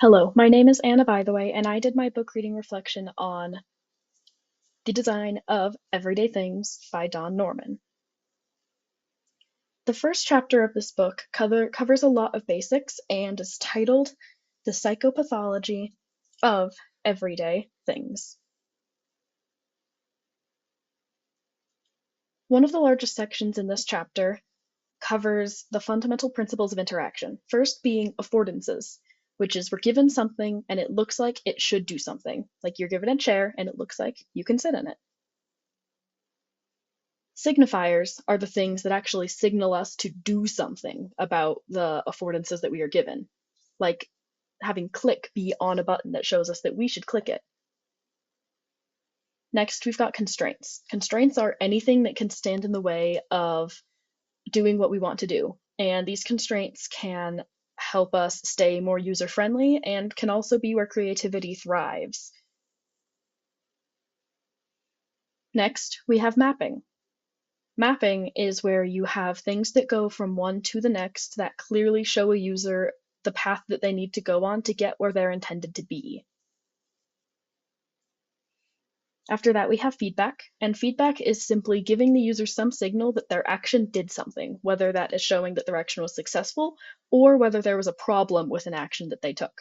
Hello, my name is Anna Bytheway, and I did my book reading reflection on The Design of Everyday Things by Don Norman. The first chapter of this book covers a lot of basics and is titled The Psychopathology of Everyday Things. One of the largest sections in this chapter covers the fundamental principles of interaction, first being affordances, which is we're given something and it looks like it should do something. Like you're given a chair and it looks like you can sit in it. Signifiers are the things that actually signal us to do something about the affordances that we are given, like having click be on a button that shows us that we should click it. Next, we've got constraints. Constraints are anything that can stand in the way of doing what we want to do, and these constraints can help us stay more user-friendly and can also be where creativity thrives. Next, we have mapping. Mapping is where you have things that go from one to the next that clearly show a user the path that they need to go on to get where they're intended to be. After that, we have feedback, and feedback is simply giving the user some signal that their action did something, whether that is showing that their action was successful or whether there was a problem with an action that they took.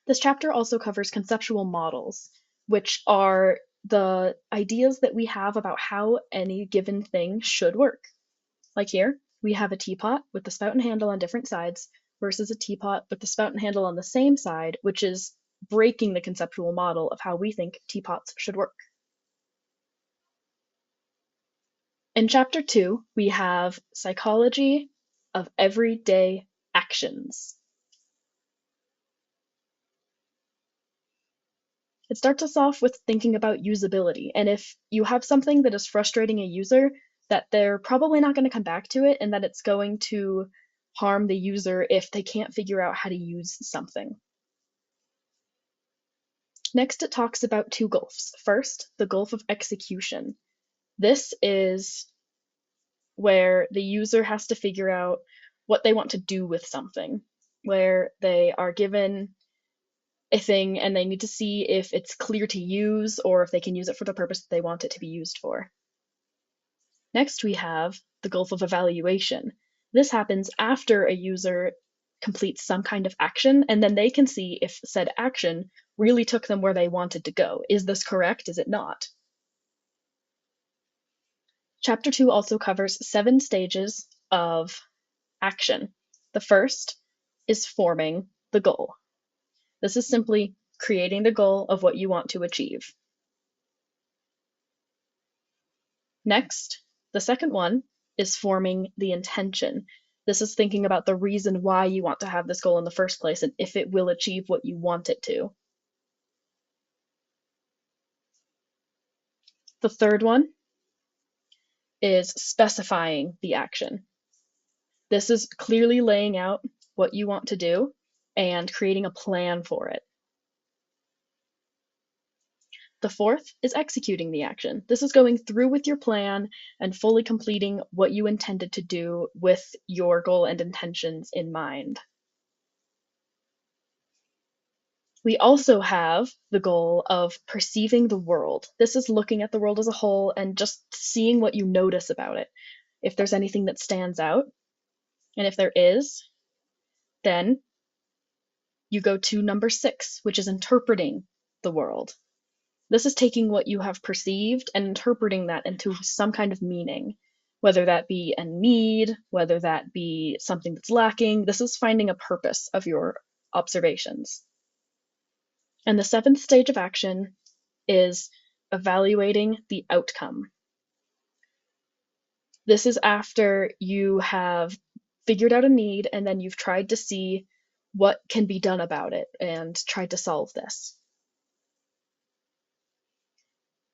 This chapter also covers conceptual models, which are the ideas that we have about how any given thing should work. Like here, we have a teapot with the spout and handle on different sides versus a teapot with the spout and handle on the same side, which is breaking the conceptual model of how we think teapots should work. In chapter 2, we have psychology of everyday actions. It starts us off with thinking about usability, and if you have something that is frustrating a user, that they're probably not going to come back to it and that it's going to harm the user if they can't figure out how to use something. Next, it talks about two gulfs. First, the gulf of execution. This is where the user has to figure out what they want to do with something, where they are given a thing and they need to see if it's clear to use or if they can use it for the purpose that they want it to be used for. Next, we have the gulf of evaluation. This happens after a user completes some kind of action, and then they can see if said action really took them where they wanted to go. Is this correct? Is it not? Chapter 2 also covers 7 stages of action. The first is forming the goal. This is simply creating the goal of what you want to achieve. Next, the second one is forming the intention. This is thinking about the reason why you want to have this goal in the first place and if it will achieve what you want it to. The third one is specifying the action. This is clearly laying out what you want to do and creating a plan for it. The fourth is executing the action. This is going through with your plan and fully completing what you intended to do with your goal and intentions in mind. We also have the goal of perceiving the world. This is looking at the world as a whole and just seeing what you notice about it. If there's anything that stands out, and if there is, then you go to number 6, which is interpreting the world. This is taking what you have perceived and interpreting that into some kind of meaning, whether that be a need, whether that be something that's lacking. This is finding a purpose of your observations. And the 7th stage of action is evaluating the outcome. This is after you have figured out a need and then you've tried to see what can be done about it and tried to solve this.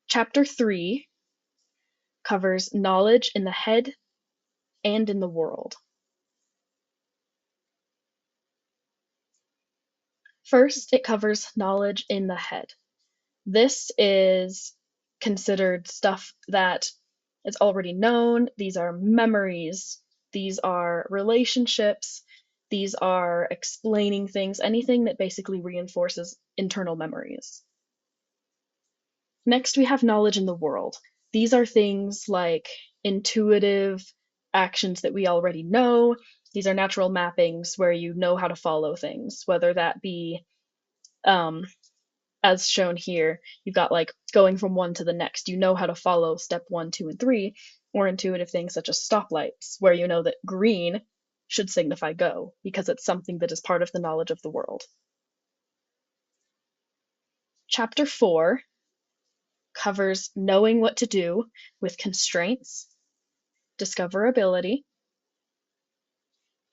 Chapter 3 covers knowledge in the head and in the world. First, it covers knowledge in the head. This is considered stuff that is already known. These are memories. These are relationships. These are explaining things, anything that basically reinforces internal memories. Next, we have knowledge in the world. These are things like intuitive actions that we already know. These are natural mappings where you know how to follow things, whether that be, as shown here, you've got like going from one to the next. You know how to follow step 1, 2, and 3, or intuitive things such as stoplights, where you know that green should signify go because it's something that is part of the knowledge of the world. Chapter 4 covers knowing what to do with constraints, discoverability,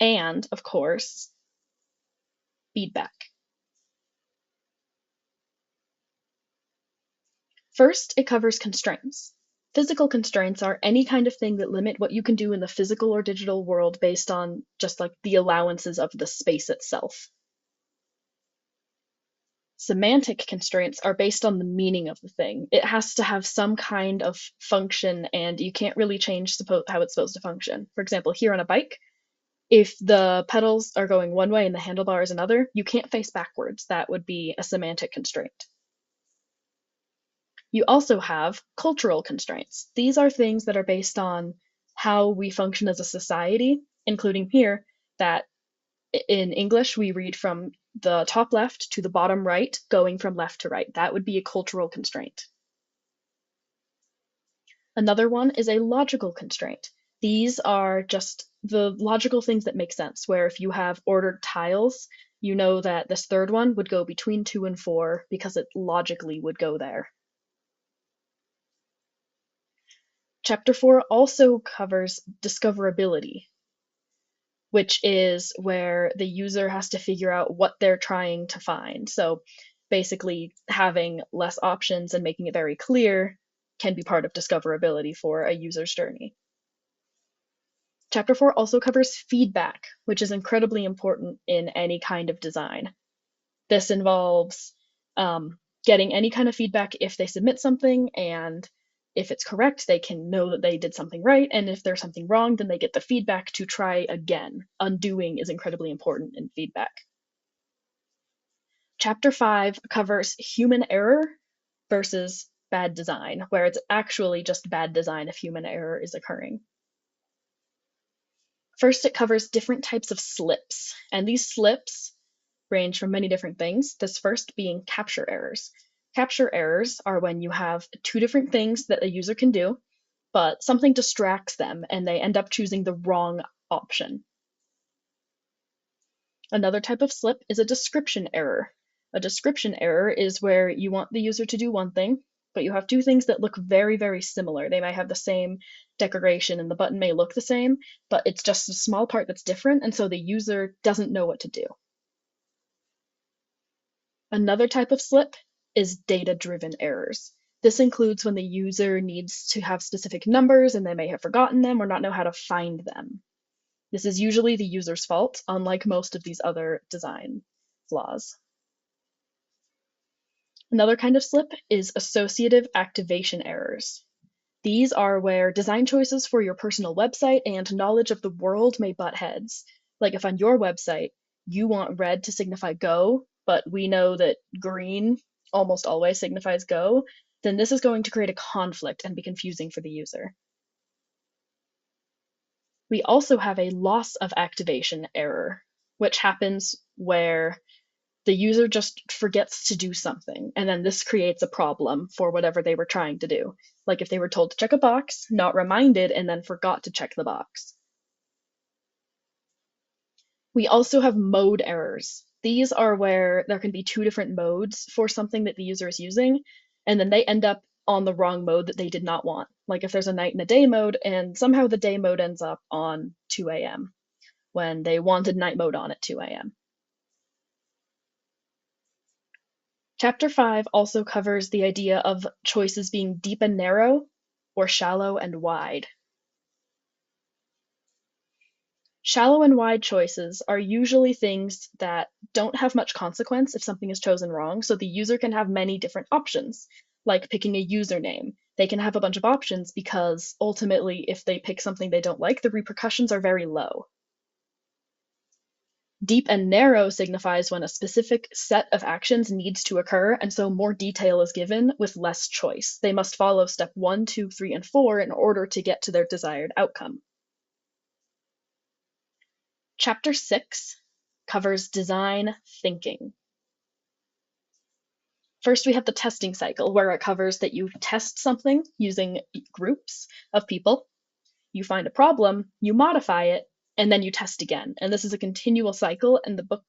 and, of course, feedback. First, it covers constraints. Physical constraints are any kind of thing that limit what you can do in the physical or digital world based on just like the allowances of the space itself. Semantic constraints are based on the meaning of the thing. It has to have some kind of function, and you can't really change how it's supposed to function. For example, here on a bike, if the pedals are going one way and the handlebar is another, you can't face backwards. That would be a semantic constraint. You also have cultural constraints. These are things that are based on how we function as a society, including here that in English we read from the top left to the bottom right, going from left to right. That would be a cultural constraint. Another one is a logical constraint. These are just the logical things that make sense, where if you have ordered tiles, you know that this third one would go between 2 and 4 because it logically would go there. Chapter 4 also covers discoverability, which is where the user has to figure out what they're trying to find. So basically, having less options and making it very clear can be part of discoverability for a user's journey. Chapter 4 also covers feedback, which is incredibly important in any kind of design. This involves getting any kind of feedback if they submit something, and if it's correct, they can know that they did something right, and if there's something wrong, then they get the feedback to try again. Undoing is incredibly important in feedback. Chapter 5 covers human error versus bad design, where it's actually just bad design if human error is occurring. First, it covers different types of slips, and these slips range from many different things, this first being capture errors. Capture errors are when you have two different things that a user can do, but something distracts them and they end up choosing the wrong option. Another type of slip is a description error. A description error is where you want the user to do one thing, but you have two things that look very, very similar. They might have the same decoration and the button may look the same, but it's just a small part that's different, and so the user doesn't know what to do. Another type of slip is data-driven errors. This includes when the user needs to have specific numbers and they may have forgotten them or not know how to find them. This is usually the user's fault, unlike most of these other design flaws. Another kind of slip is associative activation errors. These are where design choices for your personal website and knowledge of the world may butt heads. Like if on your website you want red to signify go, but we know that green almost always signifies go, then this is going to create a conflict and be confusing for the user. We also have a loss of activation error, which happens where the user just forgets to do something, and then this creates a problem for whatever they were trying to do. Like if they were told to check a box, not reminded, and then forgot to check the box. We also have mode errors. These are where there can be two different modes for something that the user is using, and then they end up on the wrong mode that they did not want. Like if there's a night and a day mode, and somehow the day mode ends up on 2 a.m. when they wanted night mode on at 2 a.m. Chapter 5 also covers the idea of choices being deep and narrow, or shallow and wide. Shallow and wide choices are usually things that don't have much consequence if something is chosen wrong, so the user can have many different options, like picking a username. They can have a bunch of options because ultimately, if they pick something they don't like, the repercussions are very low. Deep and narrow signifies when a specific set of actions needs to occur, and so more detail is given with less choice. They must follow step 1, 2, 3, and 4 in order to get to their desired outcome. Chapter 6 covers design thinking. First, we have the testing cycle, where it covers that you test something using groups of people. You find a problem, you modify it, and then you test again. And this is a continual cycle, and the book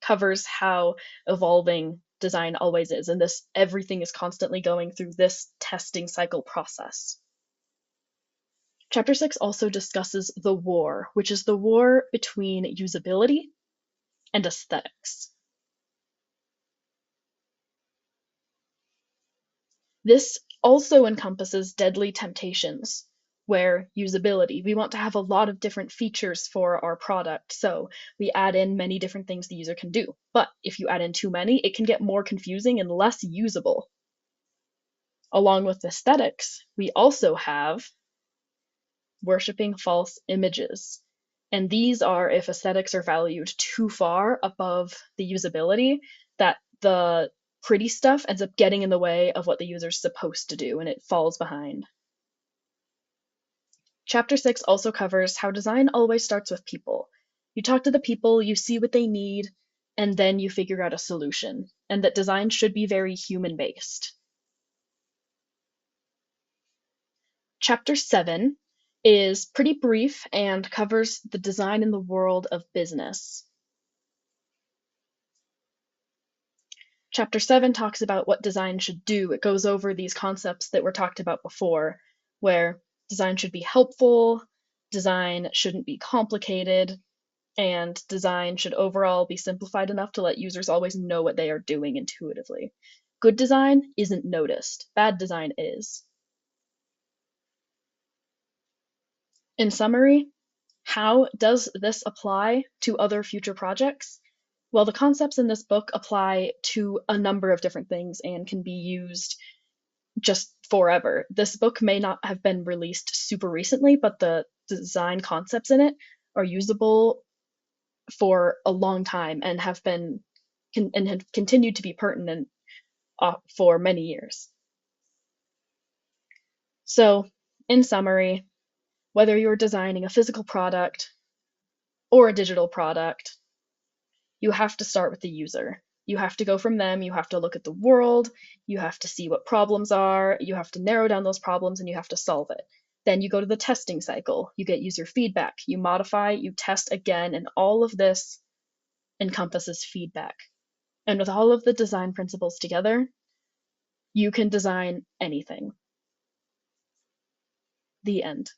covers how evolving design always is. And this everything is constantly going through this testing cycle process. Chapter 6 also discusses the war, which is the war between usability and aesthetics. This also encompasses deadly temptations, where usability, we want to have a lot of different features for our product, so we add in many different things the user can do. But if you add in too many, it can get more confusing and less usable. Along with aesthetics, we also have worshipping false images. And these are if aesthetics are valued too far above the usability, that the pretty stuff ends up getting in the way of what the user's supposed to do, and it falls behind. Chapter 6 also covers how design always starts with people. You talk to the people, you see what they need, and then you figure out a solution, and that design should be very human-based. Chapter 7 is pretty brief and covers the design in the world of business. Chapter 7 talks about what design should do. It goes over these concepts that were talked about before, where design should be helpful, design shouldn't be complicated, and design should overall be simplified enough to let users always know what they are doing intuitively. Good design isn't noticed. Bad design is. In summary, how does this apply to other future projects? Well, the concepts in this book apply to a number of different things and can be used just forever. This book may not have been released super recently, but the design concepts in it are usable for a long time and have continued to be pertinent for many years. So, in summary, whether you're designing a physical product or a digital product, you have to start with the user. You have to go from them, you have to look at the world, you have to see what problems are, you have to narrow down those problems, and you have to solve it. Then you go to the testing cycle, you get user feedback, you modify, you test again, and all of this encompasses feedback. And with all of the design principles together, you can design anything. The end.